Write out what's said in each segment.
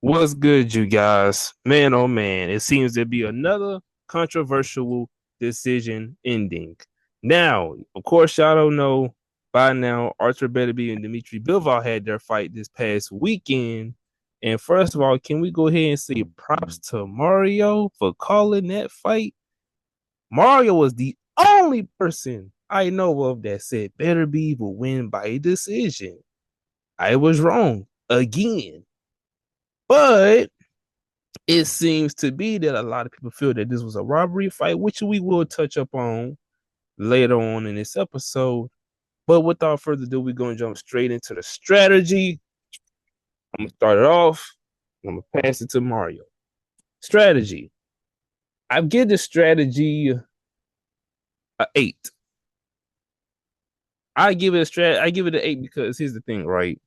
What's good, you guys? Man, oh man, it seems to be another controversial decision ending. Now, of course, y'all don't know by now, Artur Beterbiev and Dmitry Bivol had their fight this past weekend. And first of all, can we go ahead and say props to Mario for calling that fight? Mario was the only person I know of that said Beterbiev will win by decision. I was wrong again. But it seems to be that a lot of people feel that this was a robbery fight, which we will touch up on later on in this episode. But without further ado, we're going to jump straight into the strategy. I'm going to start it off. I'm going to pass it to Mario. Strategy. I give the strategy a 8. I give it an 8 because here's the thing, right?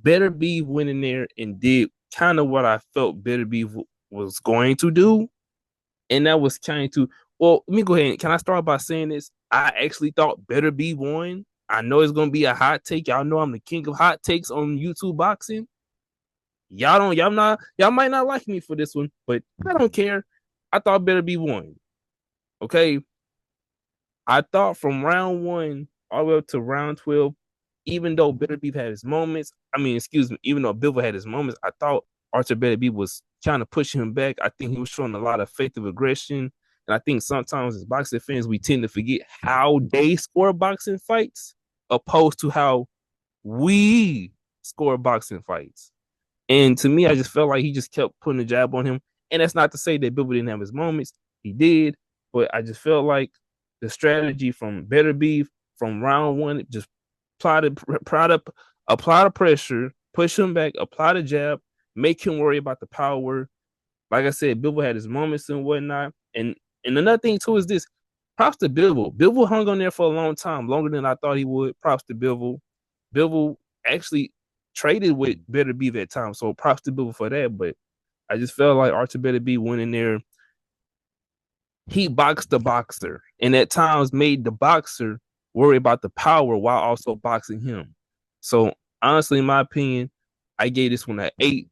Beterbiev went in there and did kind of what I felt Beterbiev was going to do, and that was trying to. Well, let me go ahead. Can I start by saying this? I actually thought Beterbiev won. I know it's gonna be a hot take. Y'all know I'm the king of hot takes on YouTube boxing. Y'all might not like me for this one, but I don't care. I thought Beterbiev won. Okay, I thought from round one all the way up to round 12, even though Beterbiev had his moments, excuse me, even though Bivol had his moments, I thought Artur Beterbiev was trying to push him back. I think he was showing a lot of effective aggression. And I think sometimes as boxing fans, we tend to forget how they score boxing fights opposed to how we score boxing fights. And to me, I just felt like he just kept putting a jab on him. And that's not to say that Bivol didn't have his moments. He did. But I just felt like the strategy from Beterbiev from round one, just apply the pressure, push him back, apply the jab, make him worry about the power. Like I said, Bivol had his moments and whatnot. And another thing too is this. Props to Bivol. Bivol hung on there for a long time, longer than I thought he would. Props to Bivol. Bivol actually traded with Beterbiev at times, so props to Bivol for that. But I just felt like Artur Beterbiev went in there. He boxed the boxer, and at times made the boxer worry about the power while also boxing him. So honestly, in my opinion, I gave this one an 8.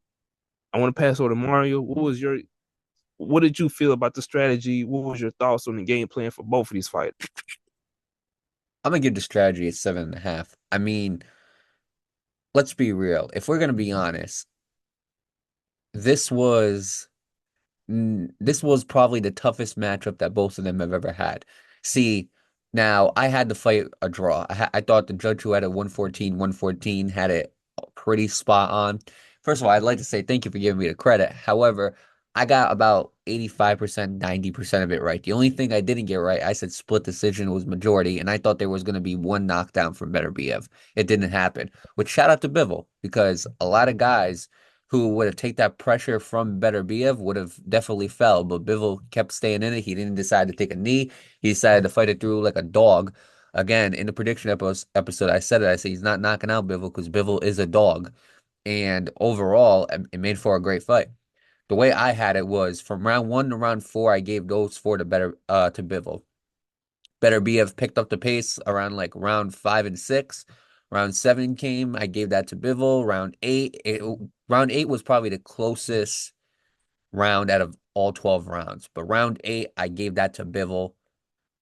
I want to pass over to Mario. What did you feel about the strategy? What was your thoughts on the game plan for both of these fighters? I'm gonna give the strategy a 7.5. I mean, let's be real. If we're gonna be honest, this was this was probably the toughest matchup that both of them have ever had. See, now I had the fight a draw. I thought the judge who had it 114 had it pretty spot on. First of all, I'd like to say thank you for giving me the credit. However, I got about 85%, 90% of it right. The only thing I didn't get right, I said split decision was majority, and I thought there was going to be one knockdown from Beterbiev. It didn't happen. Which shout out to Bivol, because a lot of guys who would have taken that pressure from Beterbiev would have definitely fell. But Bivol kept staying in it. He didn't decide to take a knee. He decided to fight it through like a dog. Again, in the prediction episode, I said it. I said he's not knocking out Bivol because Bivol is a dog. And overall, it made for a great fight. The way I had it was from round one to round four, I gave those four to Bivol. Beterbiev picked up the pace around like round five and six. Round seven came, I gave that to Bivol. Round eight was probably the closest round out of all 12 rounds. But round eight, I gave that to Bivol.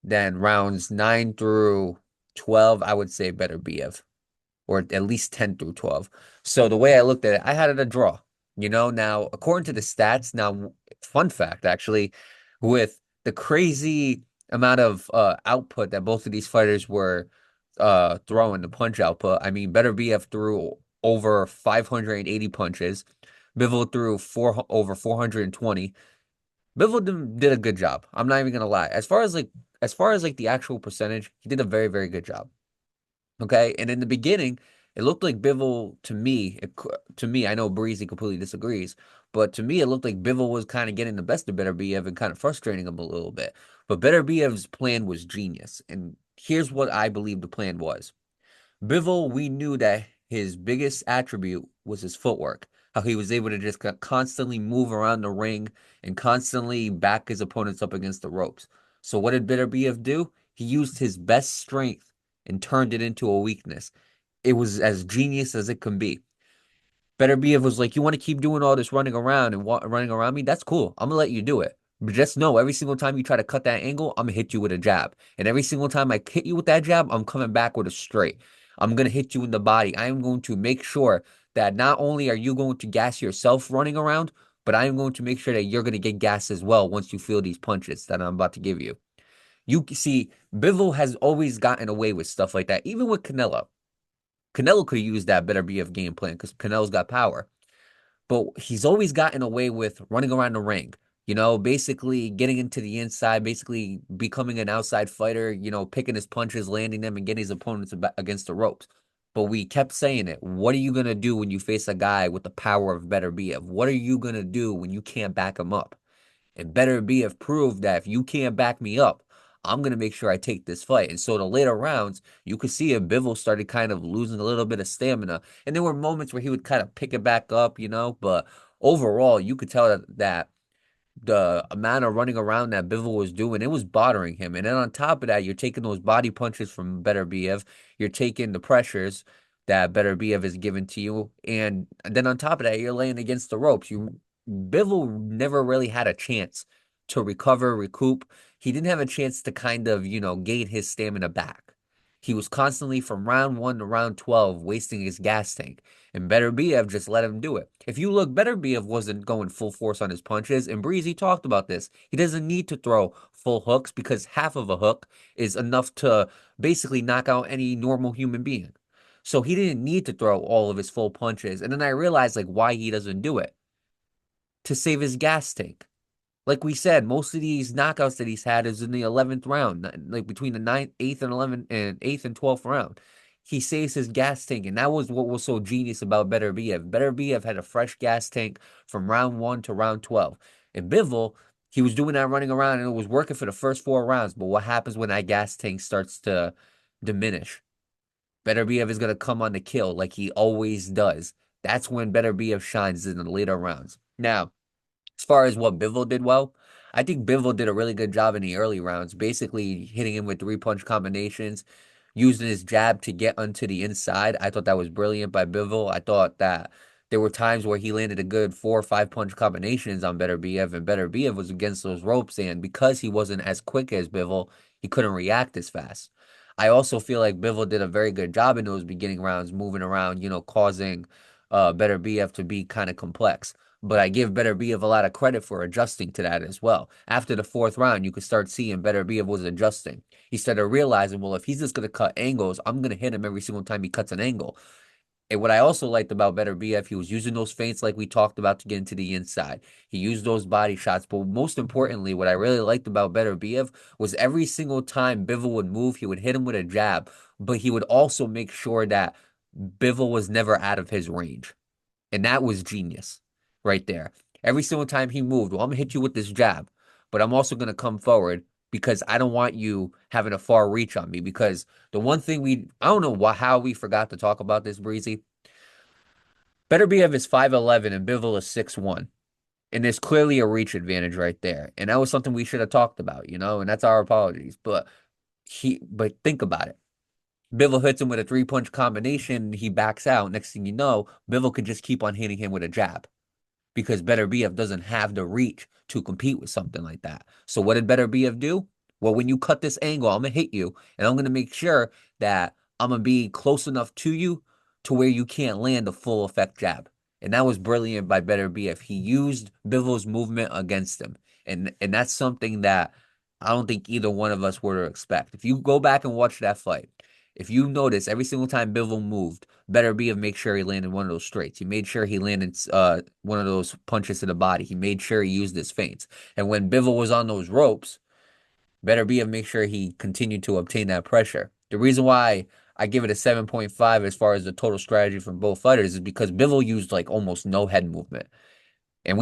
Then rounds 9 through 12, I would say Beterbiev, or at least 10 through 12. So the way I looked at it, I had it a draw. Now, according to the stats, now, fun fact actually, with the crazy amount of output that both of these fighters were throwing, the punch output, I mean, Beterbiev threw over 580 punches. Bivol threw over 420. Bivol did a good job. I'm not even gonna lie. As far as the actual percentage, he did a very, very good job. Okay, and in the beginning, it looked like Bivol to me. I know Breezy completely disagrees, but to me, it looked like Bivol was kind of getting the best of Beterbiev and kind of frustrating him a little bit. But Beterbiev's plan was genius, and here's what I believe the plan was. Bivol, we knew that his biggest attribute was his footwork, how he was able to just constantly move around the ring and constantly back his opponents up against the ropes. So what did Beterbiev do? He used his best strength and turned it into a weakness. It was as genius as it can be. Beterbiev was like, you want to keep doing all this running around and running around me? That's cool. I'm gonna let you do it. But just know every single time you try to cut that angle, I'm gonna hit you with a jab. And every single time I hit you with that jab, I'm coming back with a straight. I'm gonna hit you in the body. I am going to make sure that not only are you going to gas yourself running around, but I am going to make sure that you're gonna get gassed as well once you feel these punches that I'm about to give you. You see, Bivol has always gotten away with stuff like that, even with Canelo. Canelo could have used that Beterbiev game plan because Canelo's got power. But he's always gotten away with running around the ring, basically getting into the inside, basically becoming an outside fighter, picking his punches, landing them, and getting his opponents against the ropes. But we kept saying it. What are you going to do when you face a guy with the power of Beterbiev? What are you going to do when you can't back him up? And Beterbiev proved that if you can't back me up, I'm going to make sure I take this fight. And so the later rounds, you could see if Bivol started kind of losing a little bit of stamina. And there were moments where he would kind of pick it back up, but overall, you could tell that the amount of running around that Bivol was doing, it was bothering him. And then on top of that, you're taking those body punches from Beterbiev. You're taking the pressures that Beterbiev is giving to you. And then on top of that, you're laying against the ropes. Bivol never really had a chance to recover, recoup. He didn't have a chance to kind of, gain his stamina back. He was constantly from round 1 to round 12 wasting his gas tank. And Beterbiev just let him do it. If you look, Beterbiev wasn't going full force on his punches, and Breezy talked about this. He doesn't need to throw full hooks because half of a hook is enough to basically knock out any normal human being. So he didn't need to throw all of his full punches. And then I realized like why he doesn't do it. To save his gas tank. Like we said, most of these knockouts that he's had is in the 11th round, like between the 9th, 8th, and 11th, and 8th and 12th round. He saves his gas tank, and that was what was so genius about Beterbiev. Beterbiev had a fresh gas tank from round 1 to round 12. And Bivol, he was doing that running around, and it was working for the first 4 rounds. But what happens when that gas tank starts to diminish? Beterbiev is going to come on the kill like he always does. That's when Beterbiev shines in the later rounds. Now, as far as what Bivol did well, I think Bivol did a really good job in the early rounds, basically hitting him with 3-punch combinations, using his jab to get onto the inside. I thought that was brilliant by Bivol. I thought that there were times where he landed a good 4 or 5 punch combinations on Beterbiev, and Beterbiev was against those ropes, and because he wasn't as quick as Bivol, he couldn't react as fast. I also feel like Bivol did a very good job in those beginning rounds, moving around, causing Beterbiev to be kind of complex. But I give Beterbiev a lot of credit for adjusting to that as well. After the 4th round, you could start seeing Beterbiev was adjusting. He started realizing, well, if he's just going to cut angles, I'm going to hit him every single time he cuts an angle. And what I also liked about Beterbiev, he was using those feints like we talked about to get into the inside. He used those body shots. But most importantly, what I really liked about Beterbiev was every single time Bivol would move, he would hit him with a jab, but he would also make sure that Bivol was never out of his range. And that was genius right there. Every single time he moved, well, I'm gonna hit you with this jab, but I'm also gonna come forward because I don't want you having a far reach on me. Because the one thing I don't know how we forgot to talk about this, Breezy. Beterbiev is 5'11" and Bivol is 6'1". And there's clearly a reach advantage right there. And that was something we should have talked about, and that's our apologies. But think about it. Bivol hits him with a 3-punch combination. He backs out. Next thing you know, Bivol could just keep on hitting him with a jab because Beterbiev doesn't have the reach to compete with something like that. So what did Beterbiev do? Well, when you cut this angle, I'm going to hit you, and I'm going to make sure that I'm going to be close enough to you to where you can't land a full effect jab. And that was brilliant by Beterbiev. He used Bivol's movement against him. And that's something that I don't think either one of us were to expect. If you go back and watch that fight, if you notice, every single time Bivol moved, Beterbiev make sure he landed one of those straights. He made sure he landed one of those punches to the body. He made sure he used his feints. And when Bivol was on those ropes, Beterbiev make sure he continued to obtain that pressure. The reason why I give it a 7.5 as far as the total strategy from both fighters is because Bivol used like almost no head movement. And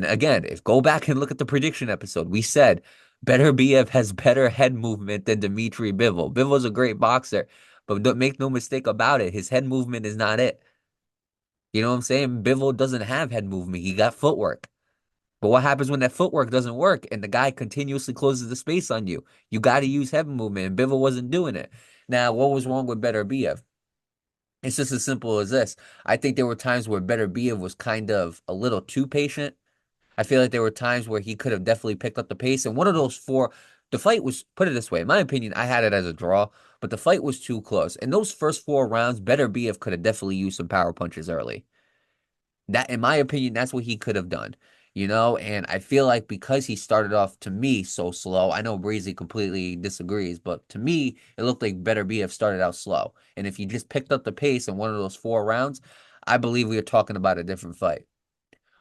again, if go back and look at the prediction episode, we said Beterbiev has better head movement than Dmitry Bivol. Bivol's a great boxer, but don't make no mistake about it, his head movement is not it. You know what I'm saying? Bivol doesn't have head movement. He got footwork. But what happens when that footwork doesn't work and the guy continuously closes the space on you? You got to use head movement, and Bivol wasn't doing it. Now, what was wrong with Beterbiev? It's just as simple as this. I think there were times where Beterbiev was kind of a little too patient. I feel like there were times where he could have definitely picked up the pace. And one of those four, the fight was, put it this way, in my opinion, I had it as a draw, but the fight was too close. In those first 4 rounds, Beterbiev could have definitely used some power punches early. That, in my opinion, that's what he could have done, you know? And I feel like because he started off to me so slow, I know Breezy completely disagrees, but to me, it looked like Beterbiev started out slow. And if he just picked up the pace in one of those 4 rounds, I believe we are talking about a different fight.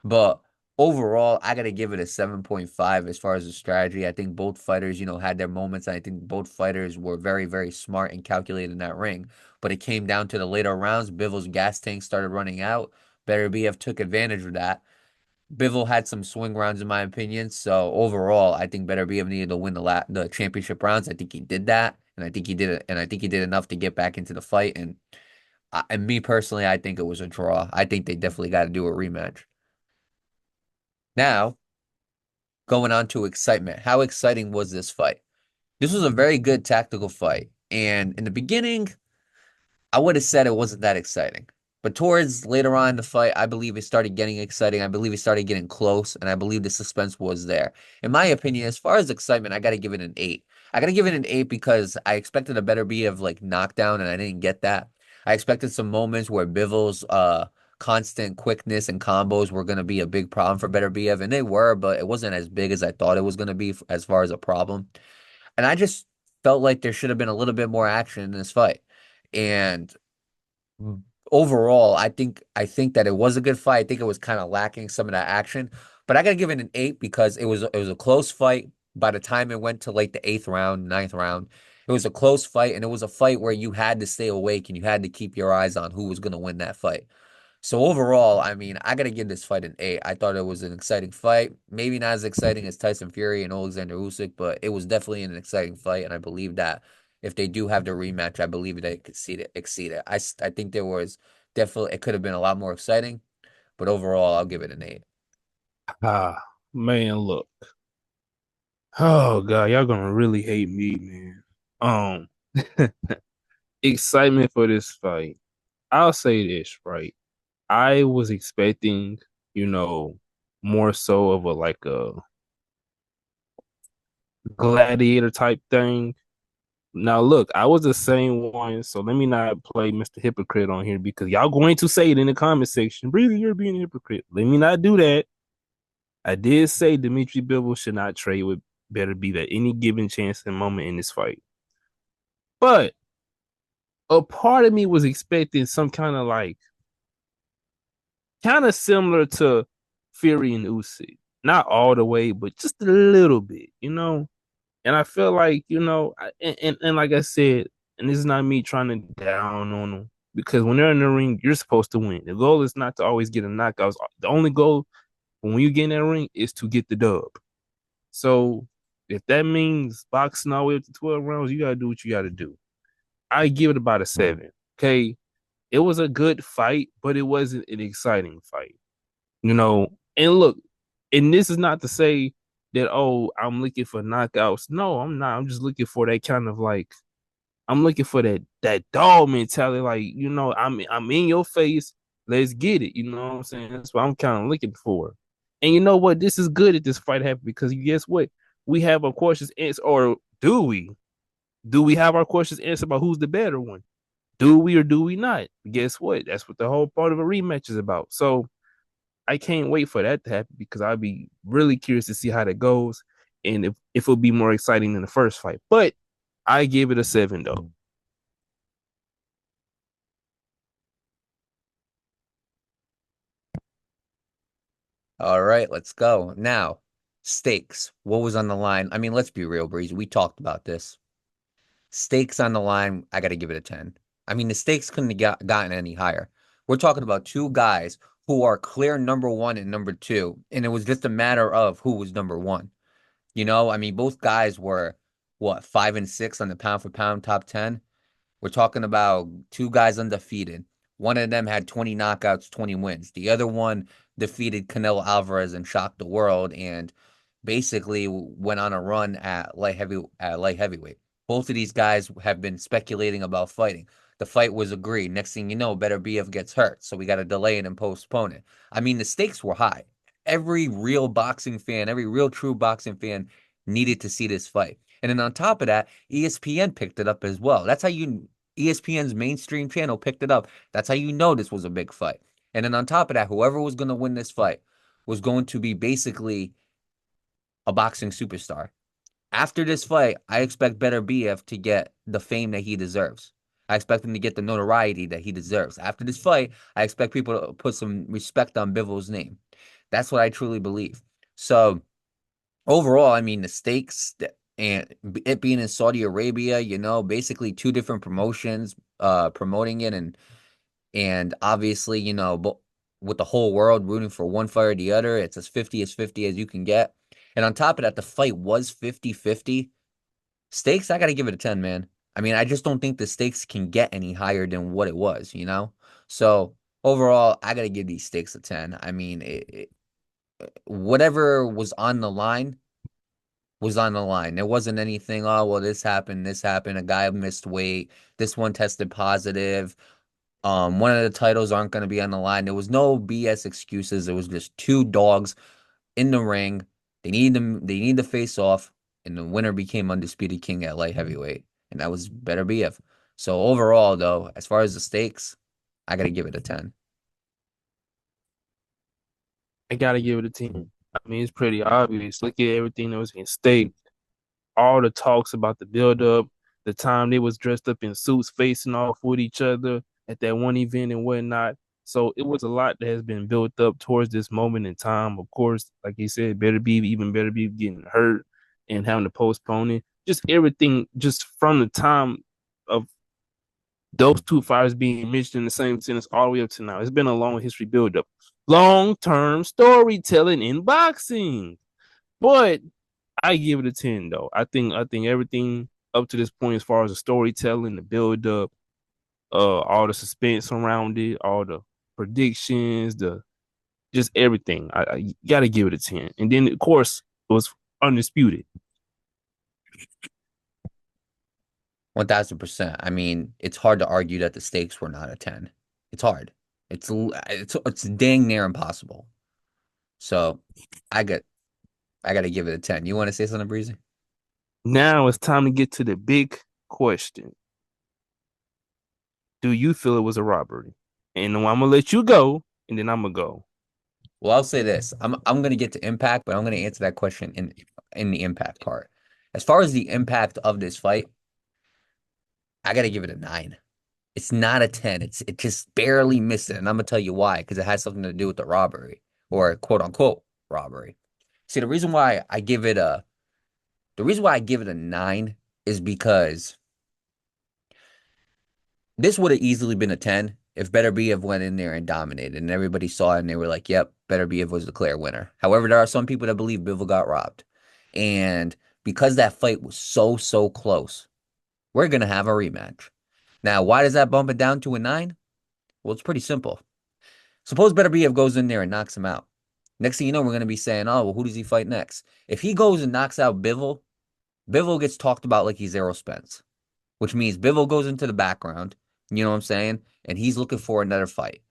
But overall, I got to give it a 7.5 as far as the strategy. I think both fighters, had their moments. I think both fighters were very, very smart and calculated in that ring. But it came down to the later rounds. Bivol's gas tank started running out. Beterbiev took advantage of that. Bivol had some swing rounds, in my opinion. So overall, I think Beterbiev needed to win the championship rounds. I think he did that, and I think he did it, and I think he did enough to get back into the fight. And me personally, I think it was a draw. I think they definitely got to do a rematch. Now, going on to excitement. How exciting was this fight? This was a very good tactical fight. And in the beginning, I would have said it wasn't that exciting. But towards later on in the fight, I believe it started getting exciting. I believe it started getting close, and I believe the suspense was there. In my opinion, as far as excitement, I got to give it an 8. I got to give it an 8 because I expected a better be of like knockdown, and I didn't get that. I expected some moments where Bivol's constant quickness and combos were going to be a big problem for Beterbiev, and they were, but it wasn't as big as I thought it was going to be as far as a problem. And I just felt like there should have been a little bit more action in this fight. And overall, I think that it was a good fight. I think it was kind of lacking some of that action, but I gotta give it an 8 because it was a close fight. By the time it went to like the eighth round, ninth round, it was a close fight, and it was a fight where you had to stay awake and you had to keep your eyes on who was gonna win that fight. So overall, I mean, I gotta give this fight an 8. I thought it was an exciting fight. Maybe not as exciting as Tyson Fury and Alexander Usyk, but it was definitely an exciting fight, and I believe that if they do have the rematch, I believe they could exceed it. I think there was definitely it could have been a lot more exciting, but overall, I'll give it an 8. Ah, man, look. Oh God, y'all gonna really hate me, man. Um, excitement for this fight. I'll say this, right? I was expecting, you know, more so of a like a gladiator type thing. Now, look, I was the same one, so let me not play Mr. Hypocrite on here because y'all going to say it in the comment section. Breezy, you're being a hypocrite. Let me not do that. I did say Dmitry Bivol should not trade with Beterbiev at any given chance and moment in this fight. But a part of me was expecting some kind of like, kind of similar to Fury and Usyk. Not all the way, but just a little bit, you know? And I feel like, and like I said, and this is not me trying to down on them because when they're in the ring, you're supposed to win. The goal is not to always get a knockout. The only goal when you get in that ring is to get the dub. So if that means boxing all the way up to 12 rounds, you gotta do what you gotta do. I give it about a 7. Okay. It was a good fight, but it wasn't an exciting fight. And look, and this is not to say that, oh, I'm looking for knockouts. No, I'm not. I'm just looking for that kind of like I'm looking for that dog mentality. Like, I'm in your face. Let's get it. You know what I'm saying? That's what I'm kind of looking for. And you know what? This is good that this fight happened because guess what? We have our questions answered, or do we? Do we have our questions answered about who's the better one? Do we or do we not? Guess what? That's what the whole part of a rematch is about. So I can't wait for that to happen because I'll be really curious to see how that goes and if it'll be more exciting than the first fight. But I give it a 7 though. All right, let's go. Now, stakes. What was on the line? I mean, let's be real, Breeze. We talked about this. Stakes on the line, I got to give it a 10. I mean, the stakes couldn't have gotten any higher. We're talking about two guys who are clear number one and number two, and it was just a matter of who was number one. I mean, both guys were what, 5 and 6 on the pound for pound top 10. We're talking about two guys undefeated. One of them had 20 knockouts, 20 wins. The other one defeated Canelo Alvarez and shocked the world and basically went on a run at light heavyweight. Both of these guys have been speculating about fighting. The fight was agreed. Next thing you know, Beterbiev gets hurt. So we got to delay it and postpone it. I mean, the stakes were high. Every real boxing fan, every real true boxing fan needed to see this fight. And then on top of that, ESPN picked it up as well. ESPN's mainstream channel picked it up. That's how you know this was a big fight. And then on top of that, whoever was going to win this fight was going to be basically a boxing superstar. After this fight, I expect Beterbiev to get the fame that he deserves. I expect him to get the notoriety that he deserves. After this fight, I expect people to put some respect on Bivol's name. That's what I truly believe. So overall, I mean, the stakes and it being in Saudi Arabia, basically two different promotions promoting it, and obviously, but with the whole world rooting for one fight or the other, it's as 50 as you can get. And on top of that, the fight was 50-50. Stakes, I got to give it a 10, man. I mean, I just don't think the stakes can get any higher than what it was? So overall, I got to give these stakes a 10. I mean, whatever was on the line was on the line. There wasn't anything, oh, well, this happened, a guy missed weight, this one tested positive. One of the titles aren't going to be on the line. There was no BS excuses. It was just two dogs in the ring. They need to face off, and the winner became undisputed king at light heavyweight, and that was Beterbiev. So overall, though, as far as the stakes, I got to give it a 10. I gotta give it a 10. I mean, it's pretty obvious. Look at everything that was in stake. All the talks about the build up, the time they was dressed up in suits facing off with each other at that one event and whatnot. So it was a lot that has been built up towards this moment in time. Of course, like you said, better be getting hurt and having to postpone it. Just everything, just from the time of those two fighters being mentioned in the same sentence all the way up to now. It's been a long history build up. Long term storytelling in boxing. But I give it a 10 though. I think everything up to this point as far as the storytelling, the build up, all the suspense around it, all the predictions, the just everything. I gotta give it a 10. And then of course it was undisputed. 1000%. I mean, it's hard to argue that the stakes were not a 10. It's hard. It's dang near impossible. So I got I got to give it a 10. You want to say something, Breezy? Now it's time to get to the big question. Do you feel it was a robbery? And I'm gonna let you go, and then I'm gonna go. Well, I'll say this. I'm gonna get to impact, but I'm gonna answer that question in the impact part. As far as the impact of this fight, I gotta give it a 9. It's not a 10. It just barely missed it. And I'm gonna tell you why, because it has something to do with the robbery or quote unquote robbery. See, the reason why I give it a 9 is because this would have easily been a 10 if Beterbiev went in there and dominated and everybody saw it and they were like, yep, Beterbiev was the clear winner. However, there are some people that believe Bivol got robbed. And because that fight was so close, we're going to have a rematch. Now, why does that bump it down to a 9? Well, it's pretty simple. Suppose Beterbiev goes in there and knocks him out. Next thing you know, we're going to be saying, oh, well, who does he fight next? If he goes and knocks out Bivol, Bivol gets talked about like he's Errol Spence, which means Bivol goes into the background, you know what I'm saying? And he's looking for another fight.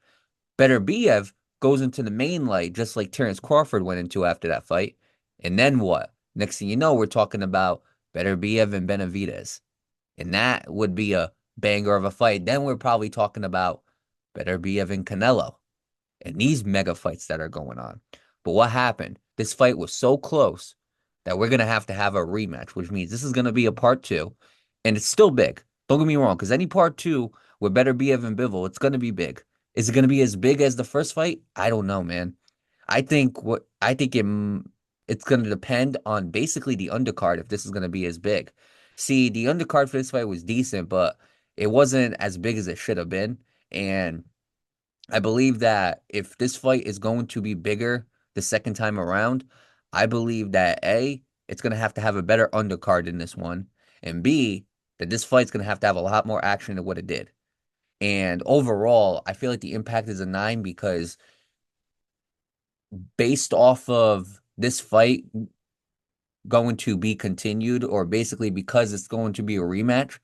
Beterbiev goes into the main light, just like Terrence Crawford went into after that fight. And then what? Next thing you know, we're talking about Beterbiev and Benavidez. And that would be a banger of a fight. Then we're probably talking about Beterbiev and Canelo and these mega fights that are going on. But what happened? This fight was so close that we're going to have a rematch, which means this is going to be a part 2. And it's still big. Don't get me wrong, because any part 2 with Beterbiev and Bivol, it's going to be big. Is it going to be as big as the first fight? I don't know, man. I think it's going to depend on basically the undercard if this is going to be as big. See, the undercard for this fight was decent, but it wasn't as big as it should have been. And I believe that if this fight is going to be bigger the second time around, I believe that A, it's going to have a better undercard in this one, and B, that this fight's going to have a lot more action than what it did. And overall, I feel like the impact is a 9 because based off of this fight going to be continued, or basically because it's going to be a rematch,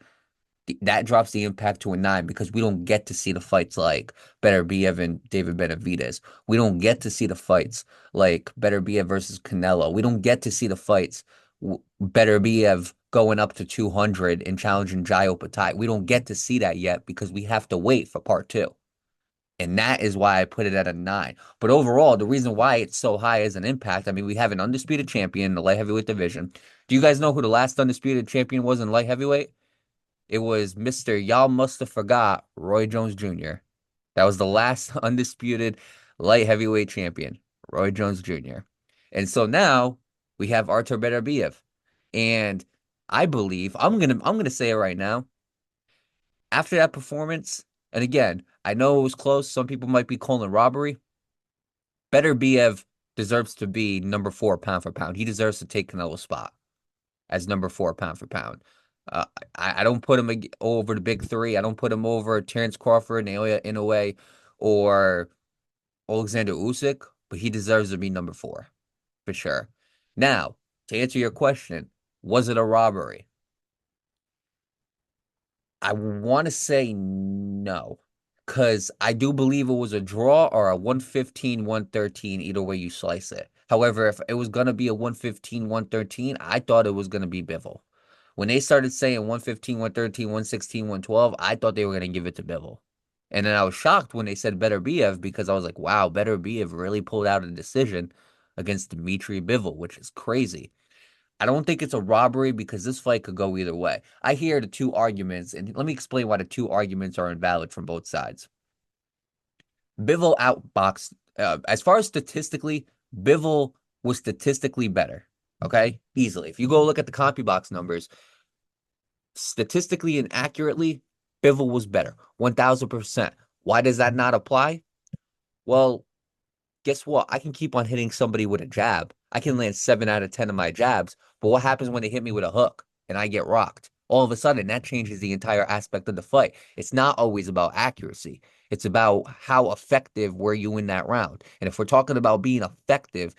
That drops the impact to a 9 because we don't get to see the fights like Beterbiev and David Benavidez. We don't get to see the fights like Beterbiev versus Canelo. We don't get to see the fights Beterbiev going up to 200 and challenging Jai Opetaia. We don't get to see that yet because we have to wait for part two. And that is why I put it at a 9. But overall, the reason why it's so high as an impact, I mean, we have an undisputed champion in the light heavyweight division. Do you guys know who the last undisputed champion was in light heavyweight? It was Mr. Y'all Must Have Forgot Roy Jones Jr. That was the last undisputed light heavyweight champion, Roy Jones Jr. And so now we have Artur Beterbiev. And I believe I'm gonna say it right now. After that performance, and again, I know it was close. Some people might be calling robbery. Beterbiev deserves to be number 4 pound for pound. He deserves to take Canelo's spot as number 4 pound for pound. Uh, I don't put him over the big three. I don't put him over Terrence Crawford, Naoya Inoue, or Alexander Usyk, but he deserves to be number 4 for sure. Now, to answer your question, was it a robbery? I want to say no, because I do believe it was a draw or a 115, 113, either way you slice it. However, if it was going to be a 115, 113, I thought it was going to be Bivol. When they started saying 115, 113, 116, 112, I thought they were going to give it to Bivol. And then I was shocked when they said Beterbiev because I was like, wow, Beterbiev really pulled out a decision against Dmitry Bivol, which is crazy. I don't think it's a robbery because this fight could go either way. I hear the two arguments, and let me explain why the two arguments are invalid from both sides. Bivol outboxed, as far as statistically, Bivol was statistically better. Okay, easily. If you go look at the CompuBox numbers, statistically and accurately, Bivol was better, 1000%. Why does that not apply? Well, guess what? I can keep on hitting somebody with a jab. I can land 7 out of 10 of my jabs. But what happens when they hit me with a hook and I get rocked? All of a sudden, that changes the entire aspect of the fight. It's not always about accuracy. It's about how effective were you in that round. And if we're talking about being effective,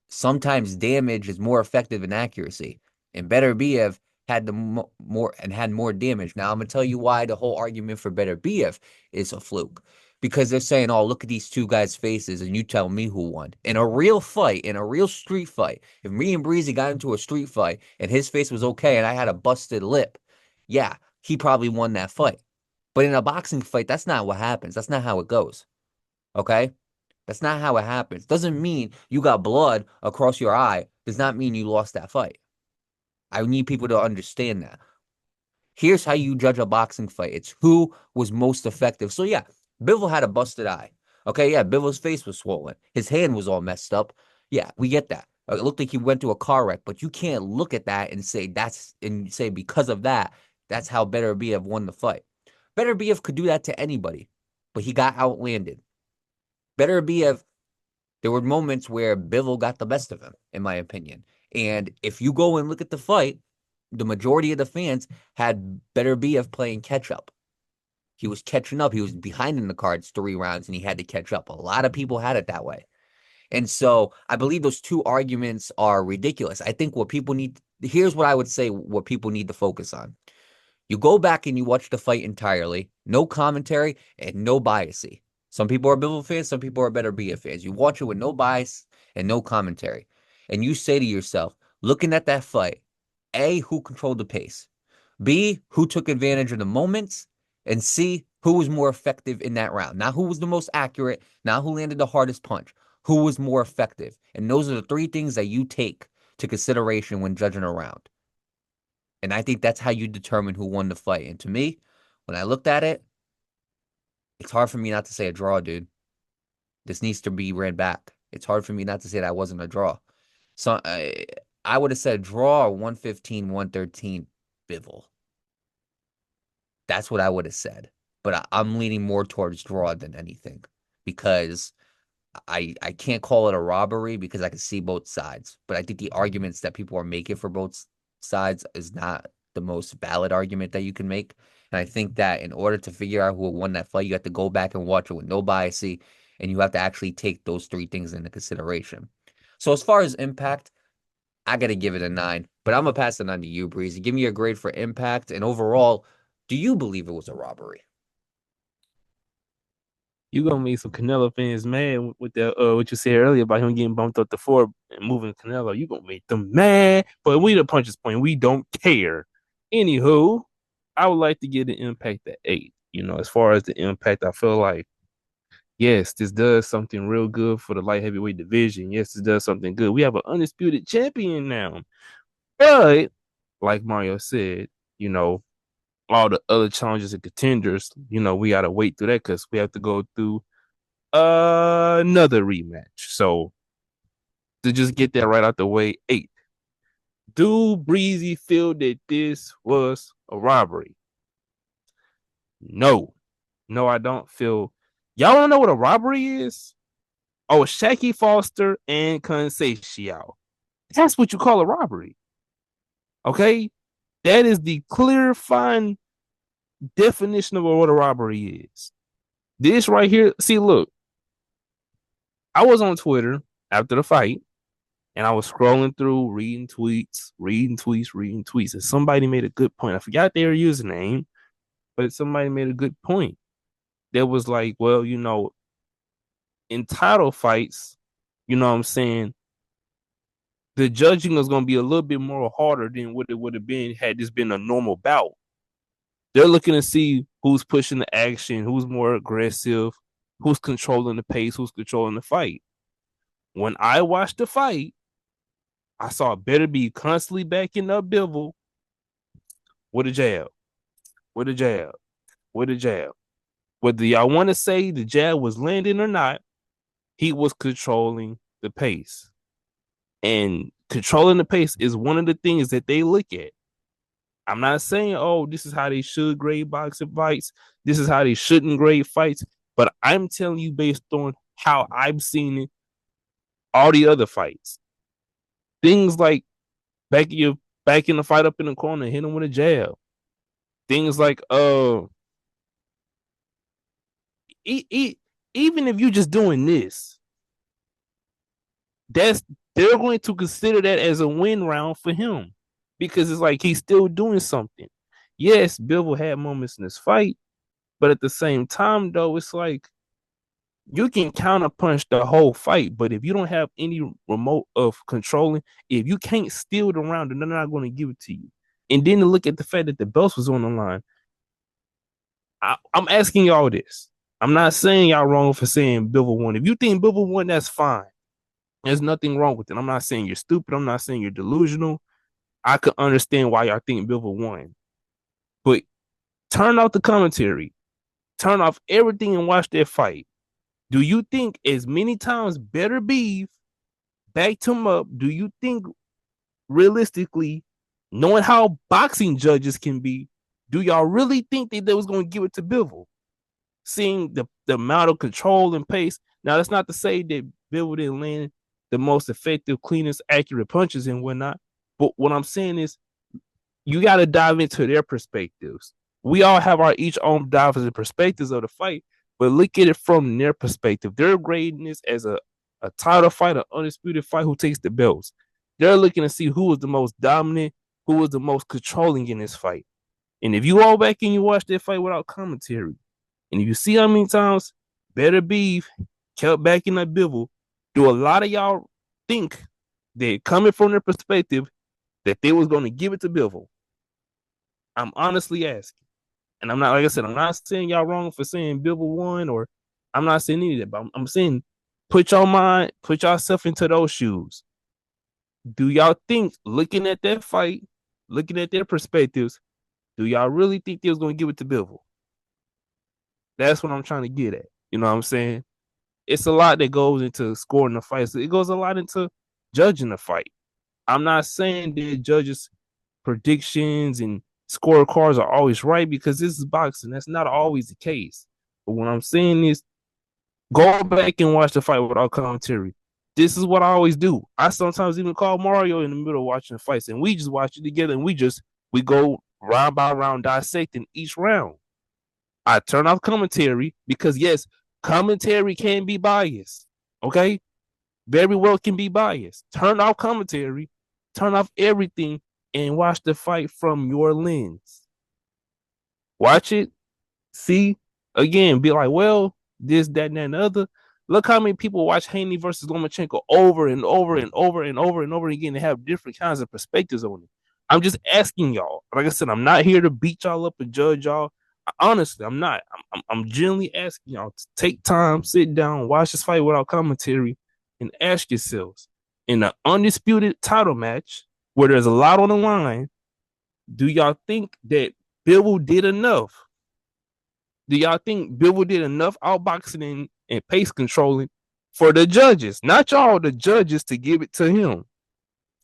sometimes damage is more effective than accuracy. And Beterbiev had the more and had more damage. Now I'm gonna tell you why the whole argument for Beterbiev is a fluke. Because they're saying, oh, look at these two guys' faces, and you tell me who won. In a real fight, in a real street fight, if me and Breezy got into a street fight and his face was okay and I had a busted lip, yeah, he probably won that fight. But in a boxing fight, that's not what happens. That's not how it goes. Okay? That's not how it happens. Doesn't mean you got blood across your eye. Does not mean you lost that fight. I need people to understand that. Here's how you judge a boxing fight. It's who was most effective. So yeah, Bivol had a busted eye. Okay, yeah, Bivol's face was swollen. His hand was all messed up. Yeah, we get that. It looked like he went through a car wreck, but you can't look at that and say because of that, that's how Beterbiev won the fight. Beterbiev could do that to anybody, but he got outlanded. Beterbiev there were moments where Bivol got the best of him, in my opinion. And if you go and look at the fight, the majority of the fans had Beterbiev playing catch up. He was catching up. He was behind in the cards 3 rounds and he had to catch up. A lot of people had it that way. And so I believe those two arguments are ridiculous. I think what people need, here's what I would say what people need to focus on. You go back and you watch the fight entirely, no commentary and no biasy. Some people are Bivol fans, some people are Beterbiev fans. You watch it with no bias and no commentary. And you say to yourself, looking at that fight, A, who controlled the pace? B, who took advantage of the moments? And C, who was more effective in that round? Not who was the most accurate, not who landed the hardest punch, who was more effective. And those are the 3 things that you take to consideration when judging a round. And I think that's how you determine who won the fight. And to me, when I looked at it, it's hard for me not to say a draw, dude. This needs to be ran back. It's hard for me not to say that wasn't a draw. So I would have said draw or 115, 113 Bivol. That's what I would have said. But I'm leaning more towards draw than anything because I can't call it a robbery because I can see both sides. But I think the arguments that people are making for both sides is not the most valid argument that you can make. And I think that in order to figure out who won that fight, you have to go back and watch it with no bias, and you have to actually take those 3 things into consideration. So as far as impact, I got to give it a 9. But I'm going to pass it on to you, Breezy. Give me your grade for impact and overall Do you believe it was a robbery? You gonna make some Canelo fans mad with that what you said earlier about him getting bumped up to 4 and moving Canelo. You gonna make them mad, but we the punches point. We don't care. Anywho, I would like to get an impact at 8. As far as the impact, I feel like yes, this does something real good for the light heavyweight division. Yes, this does something good. We have an undisputed champion now. But like Mario said, you know, all the other challenges and contenders, we gotta wait through that because we have to go through another rematch. So to just get that right out the way, 8. Do Breezy feel that this was a robbery? No. No, I don't feel. Y'all don't know what a robbery is? Oh, Shaky Foster and Conceição. That's what you call a robbery. Okay? That is the clear, fine definition of what a robbery is. This right here, see, look, I was on Twitter after the fight, and I was scrolling through, reading tweets, and somebody made a good point. I forgot their username, but somebody made a good point. That was like, well, in title fights, you know what I'm saying, the judging is going to be a little bit more harder than what it would have been had this been a normal bout. They're looking to see who's pushing the action, who's more aggressive, who's controlling the pace, who's controlling the fight. When I watched the fight, I saw Beterbiev constantly backing up Bivol with a jab, with a jab, with a jab. Whether y'all want to say the jab was landing or not, he was controlling the pace. And controlling the pace is one of the things that they look at. I'm not saying, oh, this is how they should grade boxing fights. This is how they shouldn't grade fights. But I'm telling you based on how I've seen it, all the other fights. Things like backing the fight up in the corner, hit him with a jab. Things like even if you're just doing this, they're going to consider that as a win round for him because it's like he's still doing something. Yes, Bivol had moments in this fight, but at the same time, though, it's like you can counterpunch the whole fight, but if you don't have any remote of controlling, if you can't steal the round, then they're not going to give it to you. And then to look at the fact that the belts was on the line, I'm asking y'all this. I'm not saying y'all wrong for saying Bivol won. If you think Bivol won, that's fine. There's nothing wrong with it. I'm not saying you're stupid. I'm not saying you're delusional. I could understand why y'all think Bivol won. But turn off the commentary. Turn off everything and watch that fight. Do you think as many times Beterbiev backed him up? Do you think realistically, knowing how boxing judges can be, do y'all really think that they was going to give it to Bivol? Seeing the amount of control and pace. Now, that's not to say that Bivol didn't land the most effective, cleanest, accurate punches and whatnot. But what I'm saying is, you got to dive into their perspectives. We all have our each own dives and perspectives of the fight, but look at it from their perspective. They're grading this as a title fight, an undisputed fight, who takes the belts. They're looking to see who was the most dominant, who was the most controlling in this fight. And if you all back and you watch that fight without commentary, and if you see how many times Beterbiev kept backing up Bivol, do a lot of y'all think that coming from their perspective that they was going to give it to Bivol? I'm honestly asking. And I'm not, like I said, I'm not saying y'all wrong for saying Bivol won, or I'm not saying any of that, but I'm saying put yourself into those shoes. Do y'all think, looking at that fight, looking at their perspectives, do y'all really think they was going to give it to Bivol? That's what I'm trying to get at. You know what I'm saying? It's a lot that goes into scoring the fight. So it goes a lot into judging the fight. I'm not saying that judges' predictions and scorecards are always right because this is boxing. That's not always the case. But what I'm saying is go back and watch the fight without commentary. This is what I always do. I sometimes even call Mario in the middle of watching fights, and we just watch it together, and we go round by round dissecting each round. I turn off commentary because yes, commentary can be biased. Okay, very well can be biased. Turn off commentary, turn off everything, and watch the fight from your lens. Watch it, see again, be like, well, this, that, and the other. Look how many people watch Haney versus Lomachenko over and over and over and over and over again and have different kinds of perspectives on it. I'm just asking y'all. Like I said, I'm not here to beat y'all up and judge y'all. Honestly, I'm not. I'm genuinely asking y'all to take time, sit down, watch this fight without commentary, and ask yourselves in an undisputed title match where there's a lot on the line, do y'all think that Bivol did enough? Do y'all think Bivol did enough outboxing and pace controlling for the judges? Not y'all, the judges, to give it to him.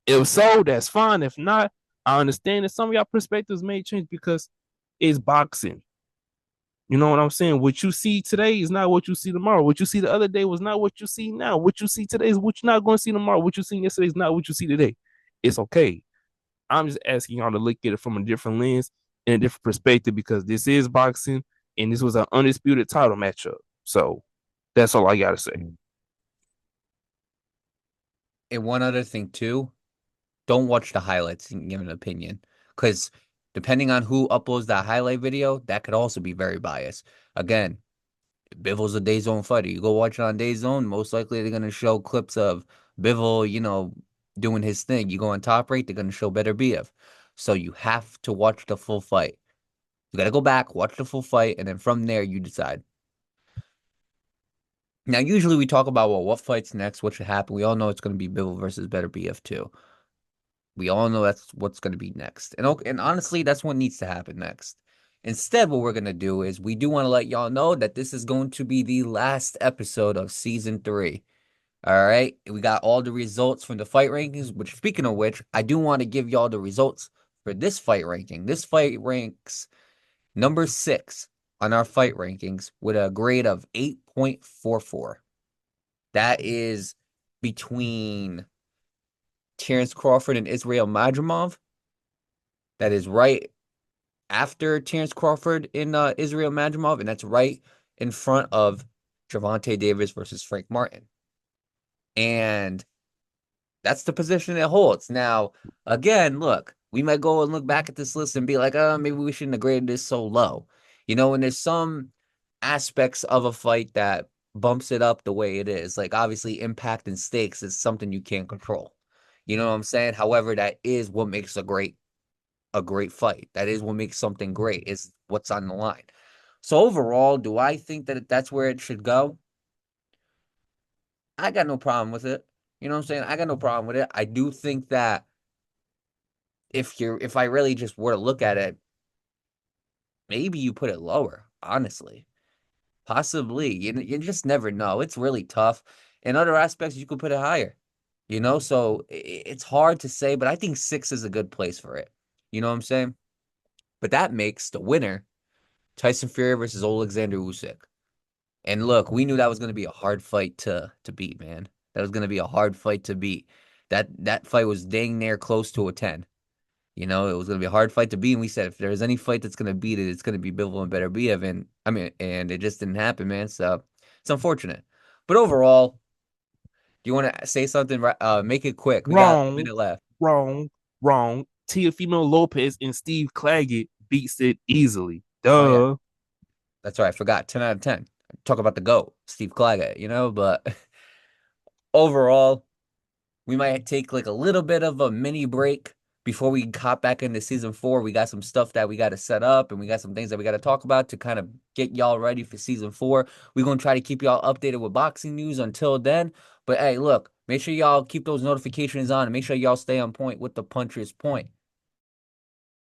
If so, that's fine. If not, I understand that some of y'all perspectives may change because it's boxing. You know what I'm saying? What you see today is not what you see tomorrow. What you see the other day was not what you see now. What you see today is what you're not going to see tomorrow. What you see yesterday is not what you see today. It's okay. I'm just asking y'all to look at it from a different lens and a different perspective because this is boxing and this was an undisputed title matchup. So that's all I gotta say. And one other thing too, don't watch the highlights and give an opinion. Because depending on who uploads that highlight video, that could also be very biased. Again, Bivol's a DAZN fighter. You go watch it on DAZN, most likely they're gonna show clips of Bivol, doing his thing. You go on Top Rate, they're gonna show Beterbiev. So you have to watch the full fight. You gotta go back, watch the full fight, and then from there you decide. Now, usually we talk about, well, what fight's next, what should happen. We all know it's gonna be Bivol versus Beterbiev too. We all know that's what's gonna be next. And honestly, that's what needs to happen next. Instead, what we're gonna do is we do want to let y'all know that this is going to be the last episode of season 3. All right. We got all the results from the fight rankings, which speaking of which, I do want to give y'all the results for this fight ranking. This fight ranks number 6 on our fight rankings with a grade of 8.44. That is between Terence Crawford and Israel Madrimov. That is right after Terence Crawford and Israel Madrimov, and that's right in front of Gervonta Davis versus Frank Martin. And that's the position it holds. Now, again, look, we might go and look back at this list and be like, maybe we shouldn't have graded this so low. And there's some aspects of a fight that bumps it up the way it is. Like, obviously, impact and stakes is something you can't control. You know what I'm saying? However, that is what makes a great fight. That is what makes something great, is what's on the line. So overall, do I think that that's where it should go? I got no problem with it. You know what I'm saying? I got no problem with it. I do think that if I really just were to look at it, maybe you put it lower, honestly. Possibly. You just never know. It's really tough. In other aspects, you could put it higher. So it's hard to say, but I think 6 is a good place for it. You know what I'm saying? But that makes the winner Tyson Fury versus Alexander Usyk. And look, we knew that was going to be a hard fight to beat, man. That was going to be a hard fight to beat. That fight was dang near close to a 10. It was going to be a hard fight to beat. And we said if there's any fight that's going to beat it, it's going to be Bivol and Beterbiev. And it just didn't happen, man. So it's unfortunate. But overall, do you want to say something? Make it quick. We got a Wrong, minute left. wrong. Teofimo Lopez and Steve Claggett beats it easily. Oh, yeah. Duh. That's right. I forgot. 10 out of 10. Talk about the GOAT, Steve Claggett, but overall, we might take like a little bit of a mini break before we hop back into season 4. We got some stuff that we got to set up and we got some things that we got to talk about to kind of get y'all ready for season 4. We're going to try to keep y'all updated with boxing news until then. But hey, look, make sure y'all keep those notifications on and make sure y'all stay on point with the Puncher's Point.